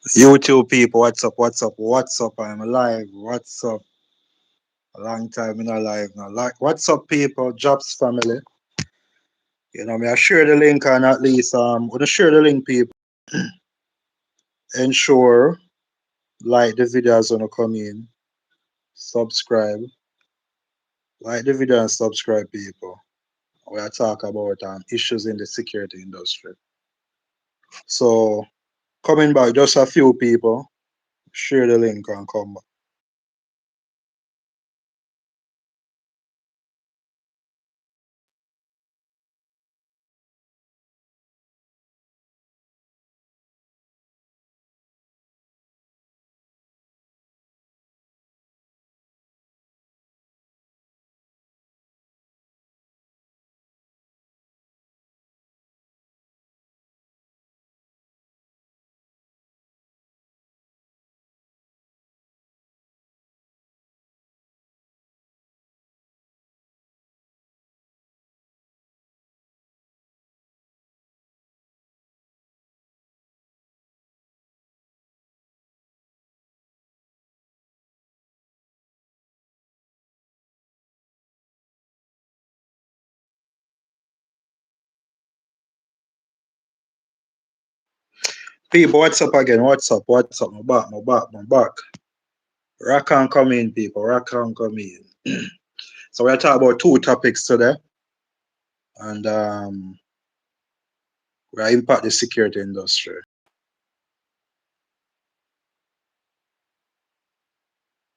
YouTube people, what's up, what's up, what's up? I'm alive, what's up? A long time in alive now. Like, what's up, people? Jobs family. I share the link and at least gonna share the link, people. Ensure like the videos gonna come in, subscribe, like the video and subscribe, people. We are talk about issues in the security industry. So coming back, just a few people. Share the link and come back. People, what's up again? What's up? What's up? My back, my back, my back. Rock and come in, people. Rock and come in. So we're talking about two topics today, and we impact the security industry.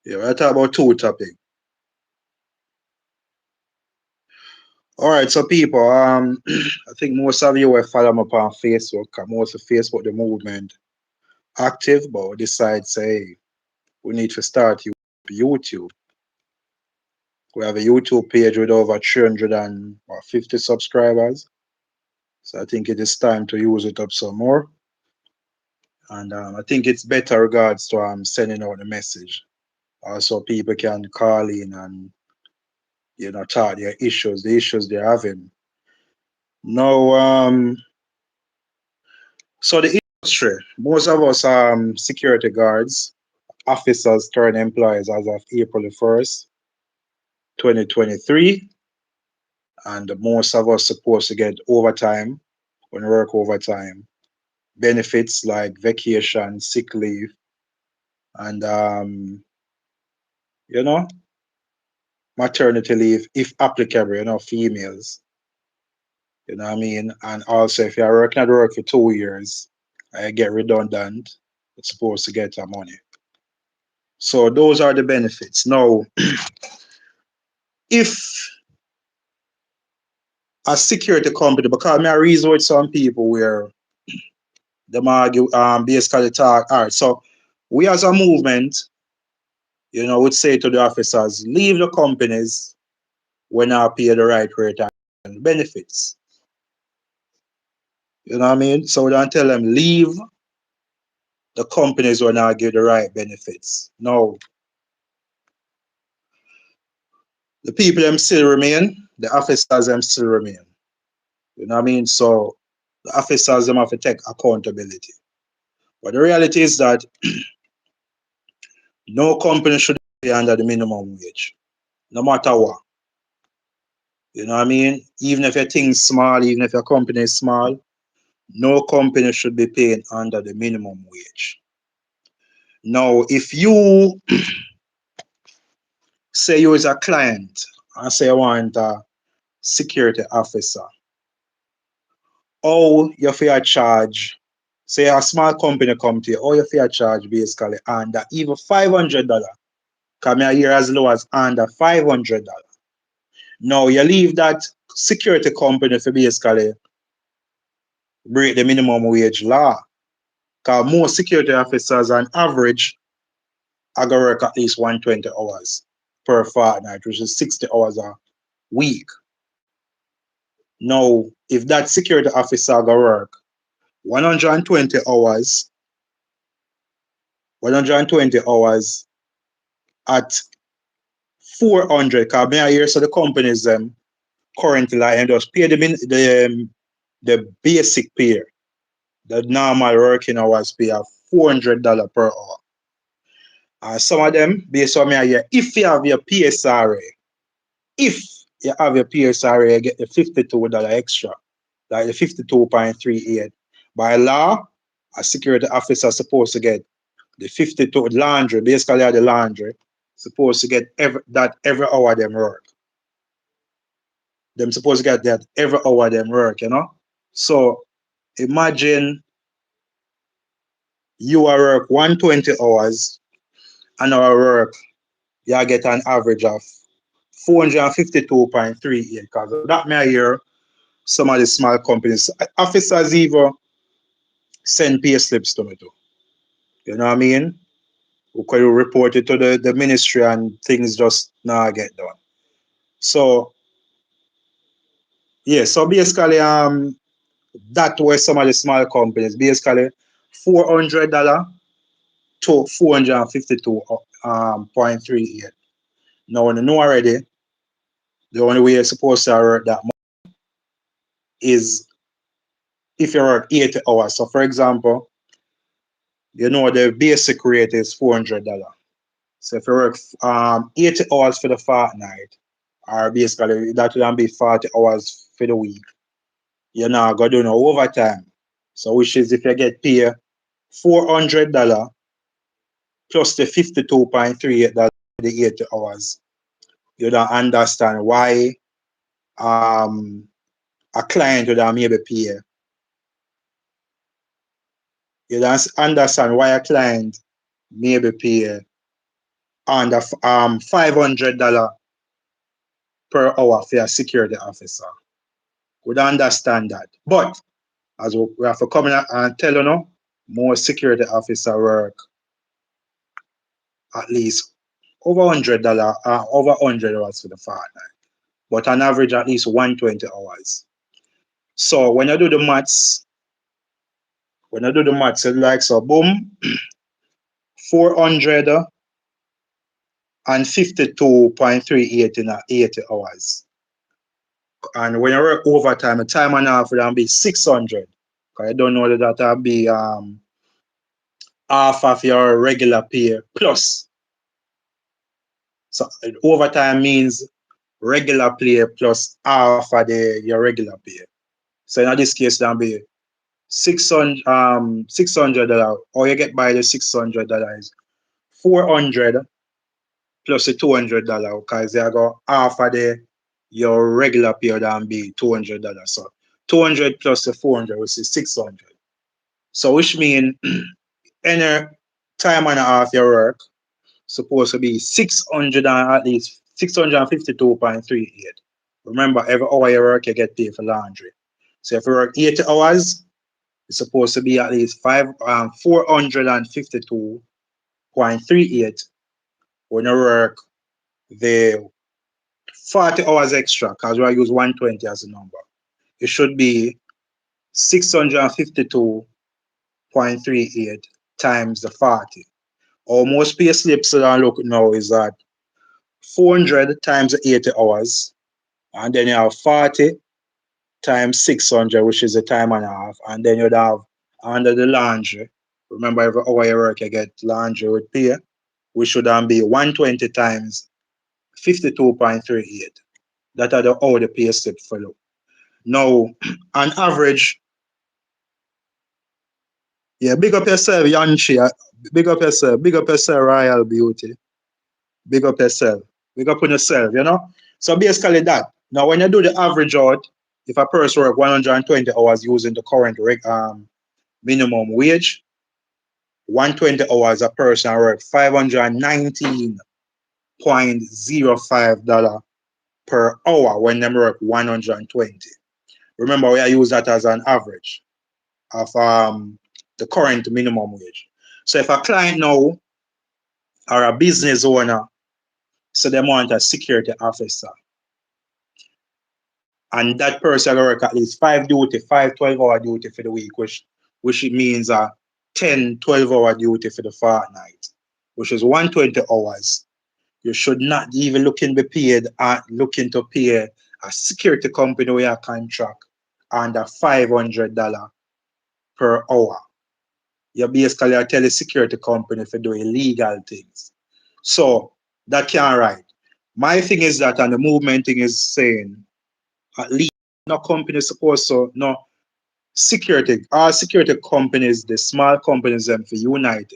Yeah, we're talking about two topics. All right, so people, I think most of you will follow me up on Facebook. 'Cause most of Facebook, the movement active, but we decide say we need to start YouTube. We have a YouTube page with over 350 subscribers. So I think it is time to use it up some more. And I think it's better regards to sending out the message. Also, people can call in and talk their issues, the issues they're having. Now, so the industry, most of us security guards, officers turned employees as of April the 1st, 2023, and most of us supposed to get overtime when we work overtime, benefits like vacation, sick leave, and you know maternity leave if applicable, females. You know what I mean? And also, if you're working at work for 2 years, I get redundant, it's supposed to get your money. So those are the benefits. Now, if a security company, because I reason with some people where they argue, basically talk, all right, so we as a movement, would say to the officers, leave the companies when I pay the right rate and benefits. You know what I mean? So we don't tell them leave the companies when I give the right benefits. No, the people them still remain, the officers them still remain. You know what I mean? So the officers them have to take accountability. But the reality is that no company should be under the minimum wage, no matter what. You know what I mean? Even if your thing's small, even if your company is small, no company should be paying under the minimum wage. Now, if you say you is a client and say you want a security officer, how you fair charge, say a small company come to you, how you fair charge basically under even $500. Come here as low as under $500. Now you leave that security company for basically break the minimum wage law. Because most security officers on average are going to work at least 120 hours per fortnight, which is 60 hours a week. Now, if that security officer going to work 120 hours, 120 hours at 400, because I hear so the companies currently and just pay the basic pay, the normal working hours pay of $400 per hour. Some of them, based on me, if you have your PSRA, if you have your PSRA, you get the $52 extra, like the 52.38. By law, a security officer supposed to get the 52 laundry, basically the laundry, supposed to get every hour them work. Them supposed to get that every hour them work, you know? So imagine you are work 120 hours and our work, you get an average of 452.38. Because that may hear some of the small companies, officers even send pay slips to me too. You know what I mean? Because you report it to the ministry and things just not get done. So yeah, so basically that was some of the small companies, basically $400 to 452.38. Now when you know already, the only way you're supposed to work that much is if you work 80 hours. So for example, you know the basic rate is $400. So if you work 80 hours for the fortnight, or basically that will be 40 hours for the week, you're not going to do no overtime. So which is if you get paid $400 plus the 52.38 the 80 hours, you don't understand why a client would maybe pay. You don't understand why a client maybe pay under $500 per hour for a security officer. We don't understand that. But as we have to come in and tell you now, more security officer work at least over $100, over $100 for the fortnight. But on average at least 120 hours. So when you do the maths, it's like so boom, 452.38 in 80 hours. And when you work overtime, the time and a half will be 600. Because I don't know that that'll be half of your regular pay plus. So overtime means regular pay plus half of your regular pay. So in this case, that'll be $600, or you get by the $600, 400 plus the $200, because they got half of your regular pay than be $200. So 200 plus the 400, which is 600. So which means any time and a half your work supposed to be 600 and at least 652.38. Remember, every hour you work, you get paid for laundry. So if you work 80 hours, it's supposed to be at least 452.38 when you work the 40 hours extra, because we use 120 as a number. It should be 652.38 times the 40. Or most pay slips that I look now is that 400 times 80 hours, and then you have 40 times 600, which is a time and a half, and then you'd have under the laundry. Remember, every hour you work, you get laundry with pay, which should then be 120 times 52.38. That are how the pay slip follow. Now, on average, yeah, big up yourself, Yanchi. Big up yourself. Big up yourself, Royal Beauty. Big up yourself. Big up on yourself, you know? So basically that. Now, when you do the average out, if a person work 120 hours using the current minimum wage, 120 hours a person work $519.05 per hour when they work 120. Remember, we use that as an average of the current minimum wage. So if a client now or a business owner, so they want a security officer, and that person will work at least 12-hour duty for the week, which it means a 10-12-hour duty for the fortnight, which is 120 hours. You should not even looking to pay a security company with a contract under $500 per hour. you basically tell the security company for do illegal things. So that can't right. My thing is that, and the movement thing is saying, at least no company supposed to, no security, our security companies, the small companies, them for unite.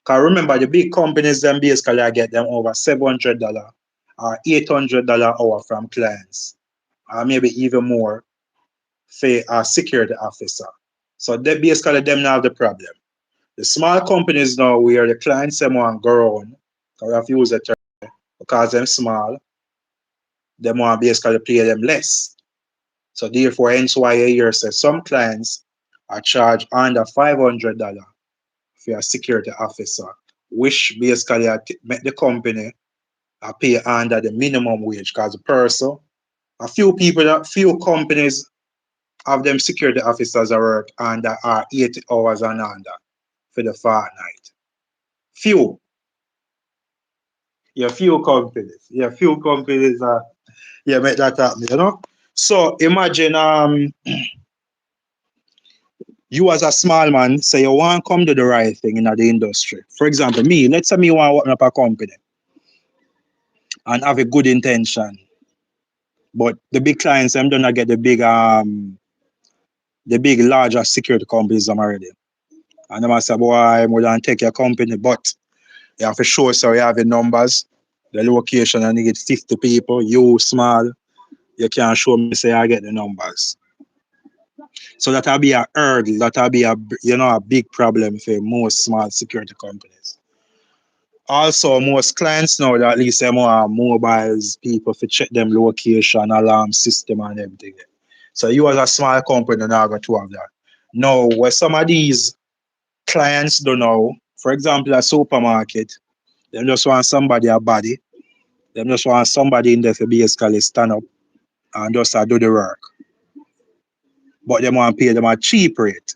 Because remember, the big companies, them basically I get them over $700 or $800 hour from clients, or maybe even more for a security officer. So they basically them now have the problem. The small companies now where the clients them want go on, because we have to use the term, because them small, they want basically pay them less. So therefore, hence why you hear say some clients are charged under $500 for a security officer, which basically make the company pay under the minimum wage. Because the person, a few people, a few companies have them security officers that work under 80 hours and under for the fortnight. Few, yeah, few companies yeah make that happen, you know. So imagine you as a small man say you want to come do the right thing in the industry. For example, me, let's say me want to open up a company and have a good intention, but the big clients them don't get the big larger security companies them already. And them I say, boy, I'm going to take your company, but you have to show so you have the numbers, the location, and you get 50 people, you small, you can't show me say I get the numbers. So that'll be a hurdle, that'll be a big problem for most small security companies. Also, most clients now that at least them have mobiles, people to check them location, alarm system and everything. So you as a small company now got to have that. Now, what some of these clients don't know, for example, a supermarket, they just want somebody a body, they just want somebody in there to basically stand up and just do the work. But they want to pay them a cheap rate.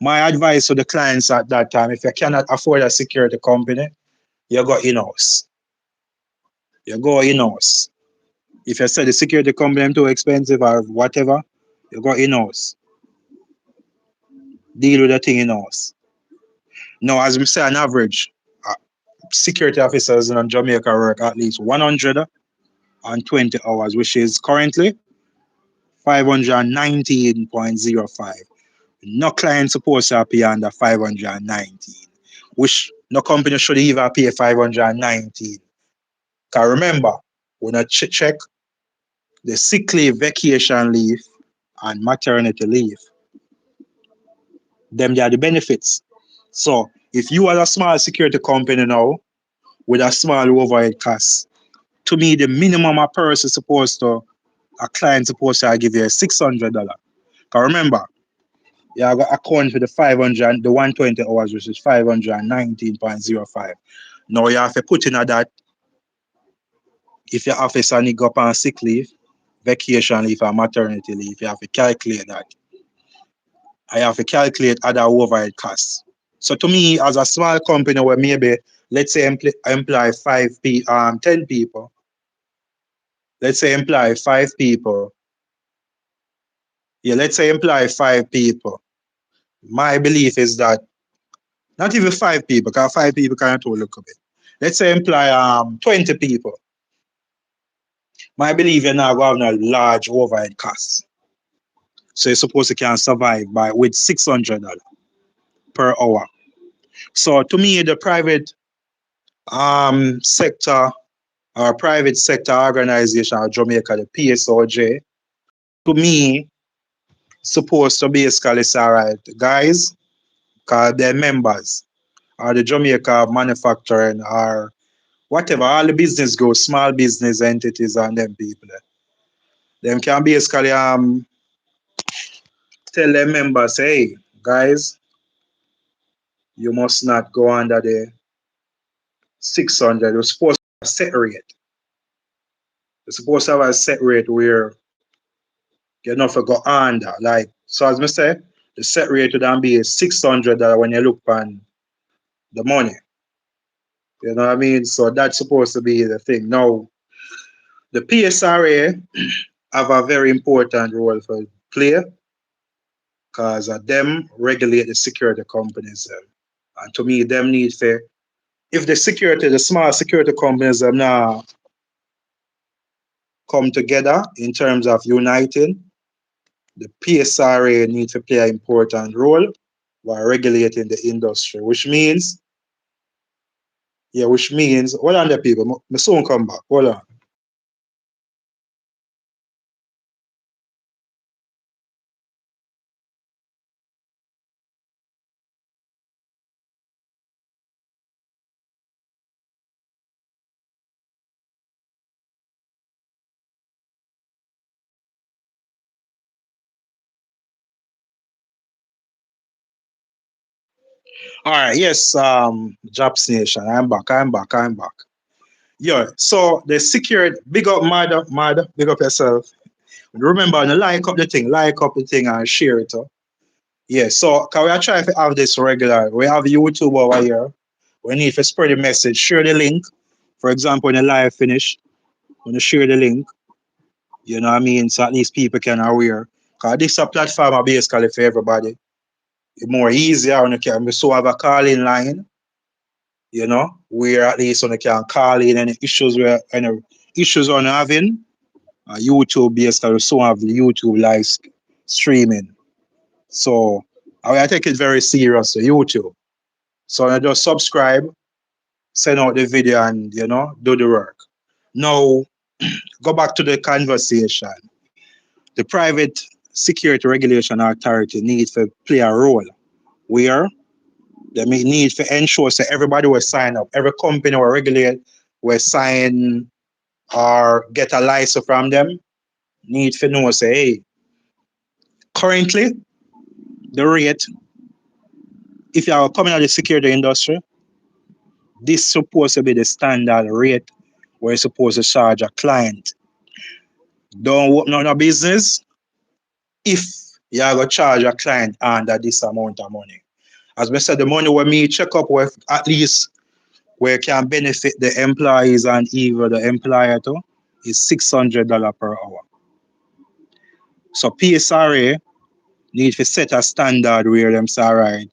My advice to the clients at that time, if you cannot afford a security company, you go in-house. You go in-house. If you say the security company too expensive or whatever, you go in-house. Deal with the thing in-house. Now, as we say, on average, security officers in Jamaica work at least 120 hours, which is currently 519.05. No client supposed to pay under 519, which no company should even pay 519. Because remember, when I check the sick leave, vacation leave, and maternity leave, them they are the benefits. So if you are a small security company now with a small overhead cost, to me the minimum a person supposed to, a client supposed to give you $600. Because remember, you have got account for the 500, the 120 hours, which is 519.05. Now you have to put in that if your officer need go up on sick leave, vacation leave, or maternity leave, you have to calculate that. I have to calculate other overhead costs. So to me, as a small company where maybe let's say employ 10 people, let's say employ 5 people. Yeah, let's say employ 5 people. My belief is that not even 5 people, because 5 people can't look a bit. Let's say employ 20 people. My belief is now going to have a large overhead costs. So you're supposed to can survive with $600 per hour. So to me, the private sector or private sector organization of Jamaica, the PSOJ, to me, supposed to basically say, all right, guys, because they're members, or the Jamaica manufacturing, or whatever, all the business goes, small business entities and them people. Them can basically tell their members, hey, guys, you must not go under the 600. You're supposed to have a set rate. You're supposed to have a set rate where you not for go under. Like, so as I say, the set rate would then be $600 when you look on the money. You know what I mean? So that's supposed to be the thing. Now, the PSRA have a very important role for play, because them regulate the security companies. And to me, them need for, if the small security companies them now come together in terms of uniting, the PSRA need to play an important role while regulating the industry, which means, hold on there, people, my soon come back, hold on. All right, yes, Jobs Nation, I'm back. Yeah, so the security, big up Mad, big up yourself. Remember, like up the thing and share it. Yeah, so can we try to have this regular? We have YouTube over here. We need to spread the message, share the link. For example, when the live finish, when you share the link, you know what I mean? So at least people can aware. Because this is a platform basically for everybody. It's more easier when you can. We so have a calling line, where at least when you can call in any issues on having. YouTube basically so have the YouTube live streaming. So I take it very serious to YouTube. So I just subscribe, send out the video and do the work. Now go back to the conversation. The private security regulation authority needs to play a role where they need to ensure that everybody will sign up, every company will regulate, will sign or get a license from them, need to know say, hey, currently the rate, if you are coming out of the security industry, this is supposed to be the standard rate where you're supposed to charge a client. Don't open up a business if you are going to charge a client under this amount of money. As I said, the money where me check up with at least where it can benefit the employees and even the employer too is $600 per hour. So PSRA need to set a standard where them say, all right,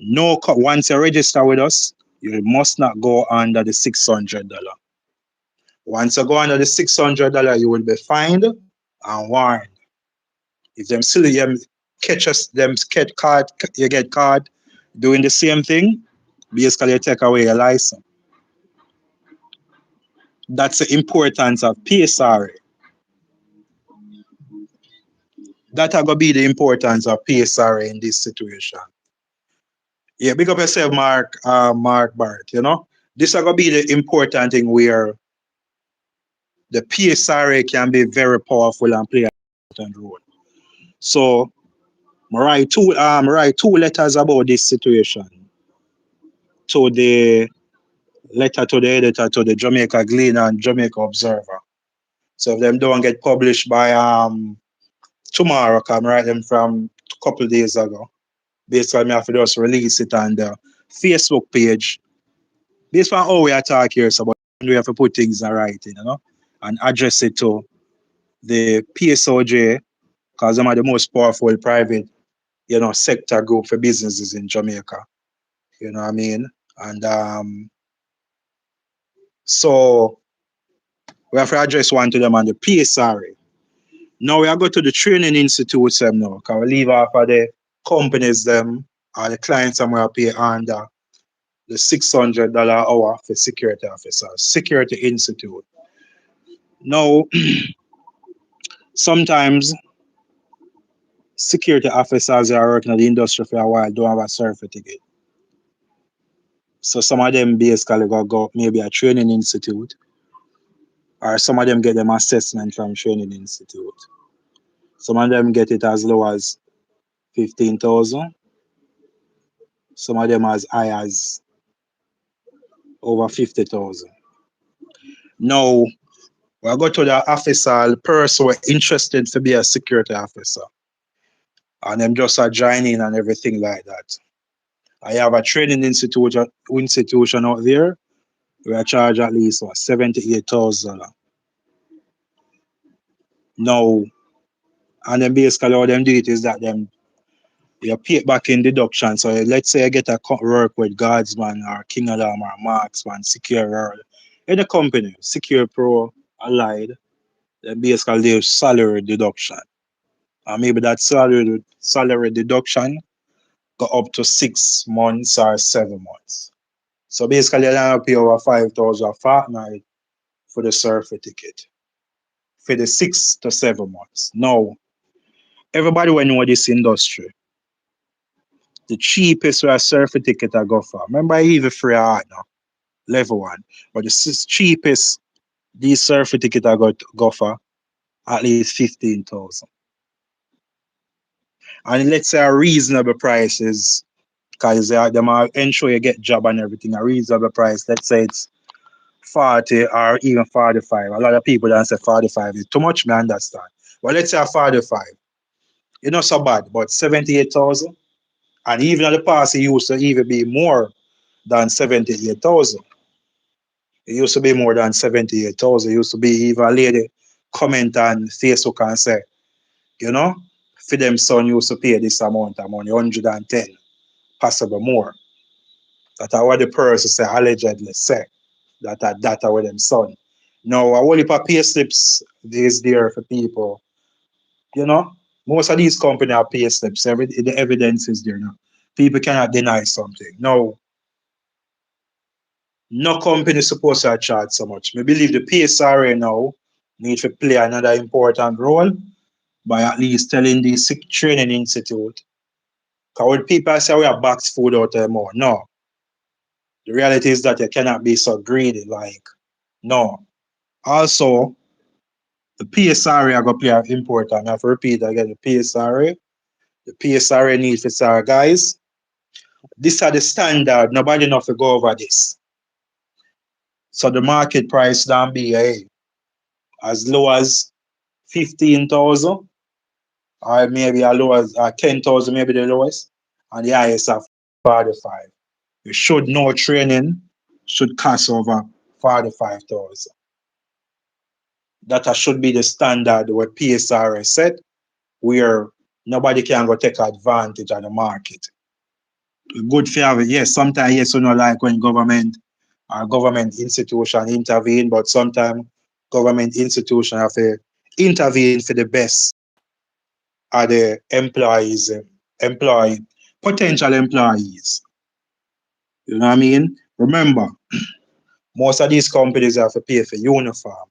once you register with us, you must not go under the $600. Once you go under the $600, you will be fined and warned. If them still catch us, you get caught doing the same thing, basically you take away your license. That's the importance of PSRA. That are gonna be the importance of PSRA in this situation. Yeah, big up yourself, Mark Barrett. This are gonna be the important thing where the PSRA can be very powerful and play an important role. So I write two letters about this situation to the letter to the editor to the Jamaica Gleaner and Jamaica Observer. So if them don't get published by tomorrow, I write them from a couple of days ago. Basically, I have to just release it on the Facebook page. Based on how we attack here, so but we have to put things in writing, and address it to the PSOJ, because them are the most powerful private, sector group for businesses in Jamaica. You know what I mean? And so we have to address one to them on the PSRA. Now we are going to the training institutes them now, because we leave off of the companies them or the clients them we pay under the $600 hour for security officers, security institute. Now, sometimes security officers that are working in the industry for a while don't have a certificate. So some of them basically go maybe a training institute, or some of them get them assessment from training institute. Some of them get it as low as 15,000. Some of them as high as over 50,000. Now, we go to the officer, the person who are interested to be a security officer. And them just are joining and everything like that. I have a training institution out there where I charge at least $78,000. Now, and then basically how them do it is that them You pay it back in deduction. So let's say I get a work with Guardsman or King Alarm or Marksman, Secure World. In the company, Secure Pro, Allied, then basically there's salary deduction. And maybe that salary deduction go up to 6 months or 7 months. So basically, I have to pay over 5,000 a fortnight for the certificate for the 6 to 7 months. Now, everybody will know this industry. The cheapest for a certificate I go for. Remember, I even free art now, level one. But the cheapest these certificate I got go for at least 15,000. And let's say a reasonable price is because them are ensure you get job and everything. A reasonable price. Let's say it's 40 or even 45. A lot of people don't say 45 is too much, me understand. But let's say 45. It's not so bad, but 78,000. And even at the past, it used to even be more than 78,000. It used to be more than 78,000. It used to be even a lady comment on Facebook and say, you know, for them son used to pay this amount of money, 110, possible more. That's what the person say, allegedly say, that with them son. Now, a whole heap of pay slips is there for people, you know. Most of these companies have pay slips. The evidence is there now. People cannot deny something. No, no company is supposed to charge so much. I believe the PSRA now need to play another important role by at least telling the sick training institute. Because when people say we have box food out there more, no. The reality is that you cannot be so greedy. Like, no. Also, the PSRA are going to play an important. I have to repeat again, the PSRA. The PSRA needs to say, guys, these are the standard. Nobody enough to go over this. So the market price don't be as low as 15,000 or maybe as low as 10,000, maybe the lowest, and the highest of 45. You should know training should cost over 45,000. That should be the standard what PSRA set, where nobody can go take advantage of the market. Good for have it. Yes, sometimes yes, you know, like when government or government institution intervene, but sometimes government institution have to intervene for the best of the employees, employee, potential employees. You know what I mean? Remember, most of these companies have to pay for uniform.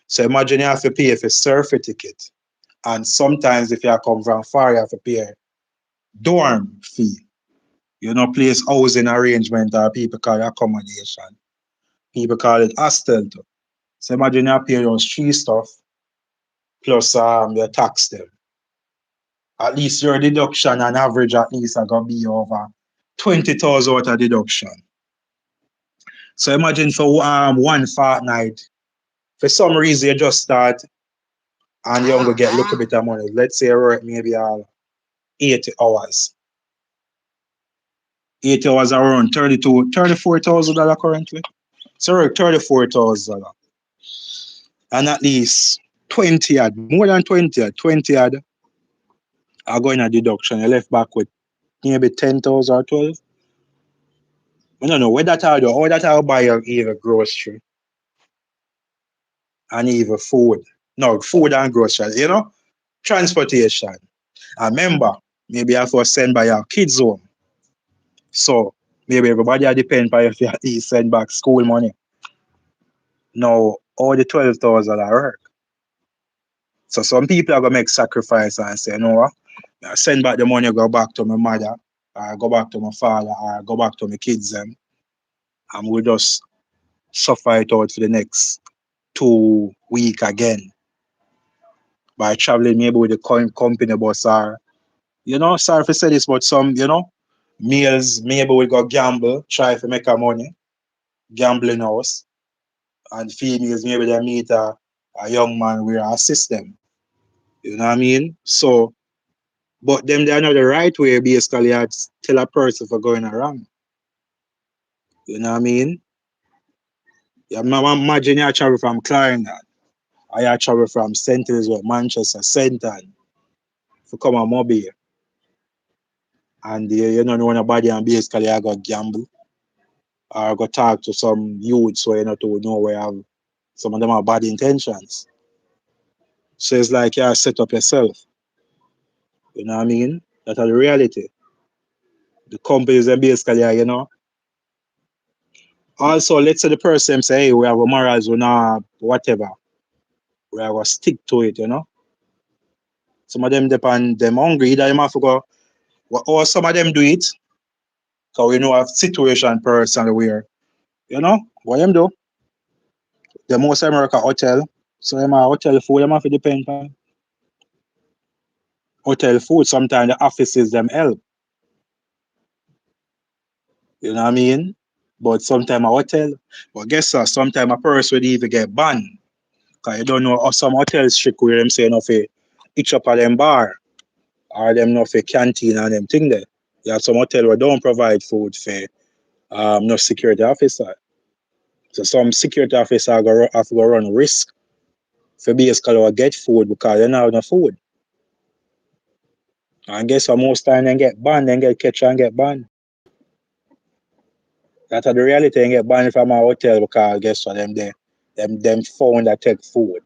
So imagine you have to pay for certificate. And sometimes if you come from far, you have to pay dorm fee. You know, place housing arrangement or people call it accommodation. People call it hostel too. So imagine you pay those three stuff plus your tax them. At least your deduction on average at least are gonna be over 20,000 out of deduction. So imagine for one fortnight, for some reason you just start and you're gonna get a little bit of money. Let's say you work maybe 80 hours. 80 hours around 34,000 dollars currently. So work $34,000. And at least 20 ad, more than 20 ad are going a deduction. You left back with maybe 10,000 or 12. I don't know where that I'll do, or that I'll buy either grocery and even food. No, food and grocery, you know, transportation. And remember, maybe I have to send by your kids home. So maybe everybody are depend on if you send back school money. Now, all the 12,000 are work. So some people are gonna make sacrifice and say, no, I send back the money, go back to my mother, or go back to my father, or go back to my kids them, and we'll just suffer it out for the next 2 weeks again by traveling maybe with the company bus or, you know, sorry for say this, but some, you know, males maybe we go gamble, try to make a money, gambling house, and females maybe they meet a young man where assist them. You know what I mean? So, but them they are not the right way basically I tell a person for going around. You know what I mean? Yeah, imagine you travel from Clarendon, I travel from St. Elizabeth, Manchester, St. Ann, to come on Mobile. and you don't know nobody and basically I got gamble or go talk to some youth so you know to know where have some of them have bad intentions. So it's like you set up yourself. You know what I mean? That's the reality. The companies and basically Also let's say the person say, hey, we have a morals, we not whatever. We are gonna stick to it. Some of them depend them hungry, that you have to go or some of them do it. So we know a situation person where, what them do? The most America hotel. So them are hotel food, them have to depend on hotel food. Sometimes the offices them help. You know what I mean? But sometimes a hotel. But guess what? Sometimes a person would even get banned. Cause you don't know how some hotels strict where them say no for each up at them bar or them no for canteen and them thing there. You have some hotel where don't provide food for no security officer. So some security officer have to go run risk for basically get food because they don't have no food. And guess what? Most time they get banned, they get catch and get banned. That's the reality. They get banned from a hotel because guess what? Them found that take food.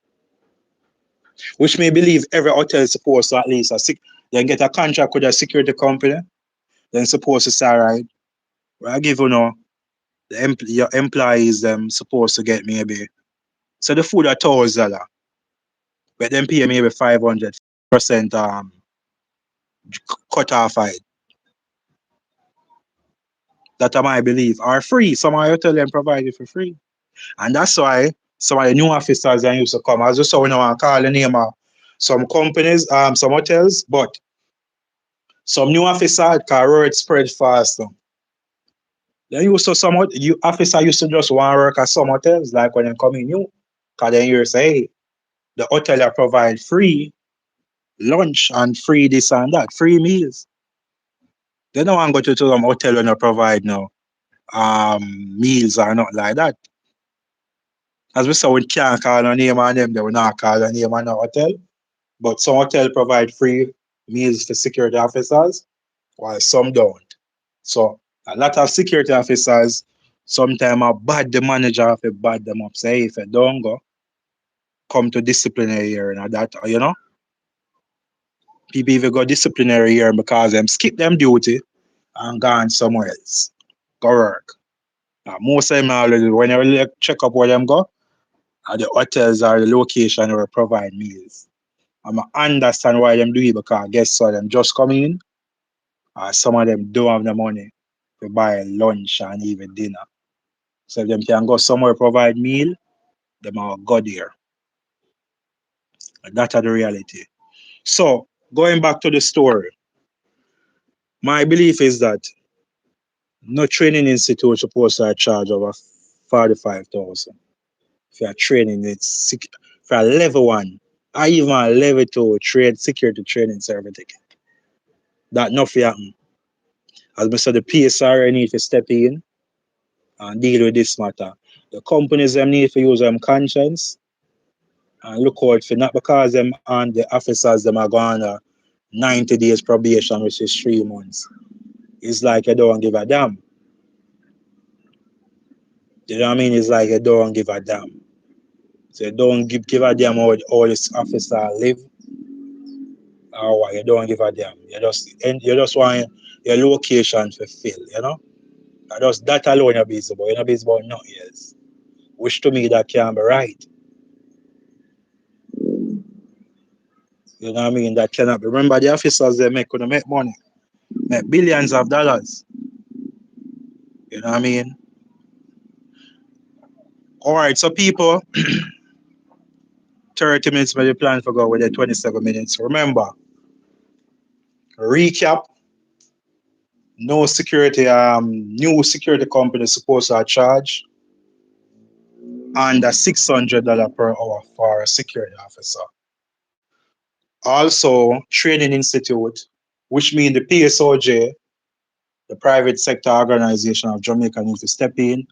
Which may believe every hotel is supposed to at least then get a contract with a security company. Then supposed to say, all right, well, I give your employees them supposed to get maybe so the food $1,000, but then pay maybe 500% cut off it. That I might believe are free. Some of your hotel them provide it for free. And that's why some of the new officers that used to come, as you saw, we don't want to call the name of some companies, some hotels, but some new officers can word spread fast. Then you saw some you officer used to just want to work at some hotels, like when they come in new. Cause then you say, hey, the hotel that provide free lunch and free this and that, free meals. They don't want to go to some hotel and provide no meals or not like that. As we saw, we can't call a name on them, they will not call a name on a hotel. But some hotel provide free meals for security officers, while some don't. So a lot of security officers sometimes are bad the manager if bad them up. Say if you don't go, come to disciplinary hearing or that, people even go disciplinary hearing because them skip them duty and gone somewhere else. Go work. Most of them already when you check up where them go, the hotels are the location where provide meals. I understand why them do it because guess what, them just come in, some of them don't have the money to buy lunch and even dinner. So if them can go somewhere provide meal, them are go there. And that's the reality. So going back to the story, my belief is that no training institute supposed to charge over 45,000. If you're training, for a level one, or even a level two trade security training certificate. That nothing happen. As I said, the PSR need to step in and deal with this matter. The companies them need to use them conscience and look out for not because them and the officers them are going on 90 days probation, which is 3 months. It's like you don't give a damn. You know what I mean? It's like you don't give a damn. So you don't give a damn how all this officer live or what, you don't give a damn. You just want your location to fill. And just that alone you're busy about. You're not busy about nothing else. Which to me that can't be right. You know what I mean? That cannot be. Remember the officers they make could make money. Make billions of dollars. You know what I mean? Alright, so people, 30 minutes but you plan for go with the 27 minutes. Remember, recap, new security company supposed to charge under $600 per hour for a security officer. Also, Training Institute, which means the PSOJ, the private sector organization of Jamaica, needs to step in,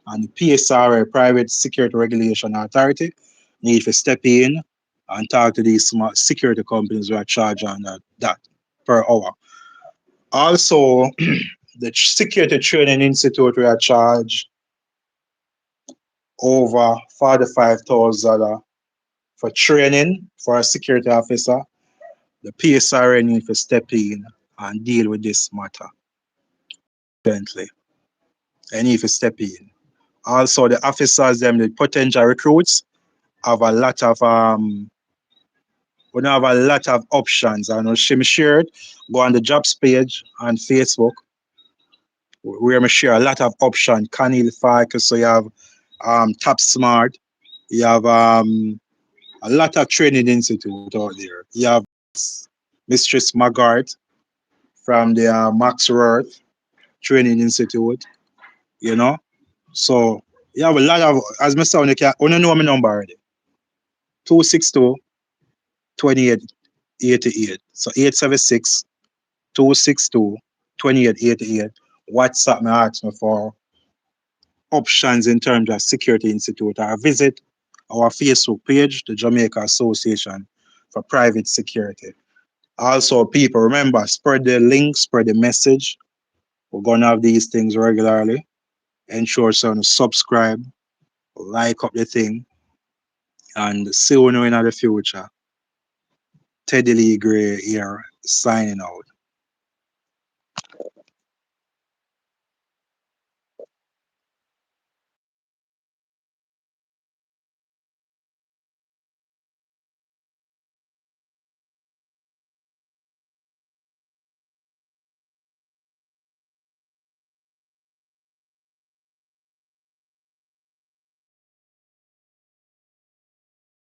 and the PSRA, Private Security Regulation Authority, need to step in and talk to these smart security companies who are charging that per hour. Also, the Security Training Institute will charge over $45,000 for training for a security officer. The PSRN need to step in and deal with this matter urgently. They need to step in. Also, the officers, them, the potential recruits, have a lot of we now have a lot of options. I know she shared, go on the jobs page on Facebook where we share a lot of options. Canil Focus, so you have Top Smart, you have a lot of training institute out there. You have Mistress Magart from the Max Worth Training Institute, you know. So you have a lot of, as my son, you can, you know my number already. 262 2888. So 876 262 2888. WhatsApp me ask me for options in terms of Security Institute, or visit our Facebook page, the Jamaica Association for Private Security. Also, people, remember, spread the link, spread the message. We're going to have these things regularly. Ensure someone subscribe, like up the thing, and see you in the future. Teddy Lee Gray here, signing out.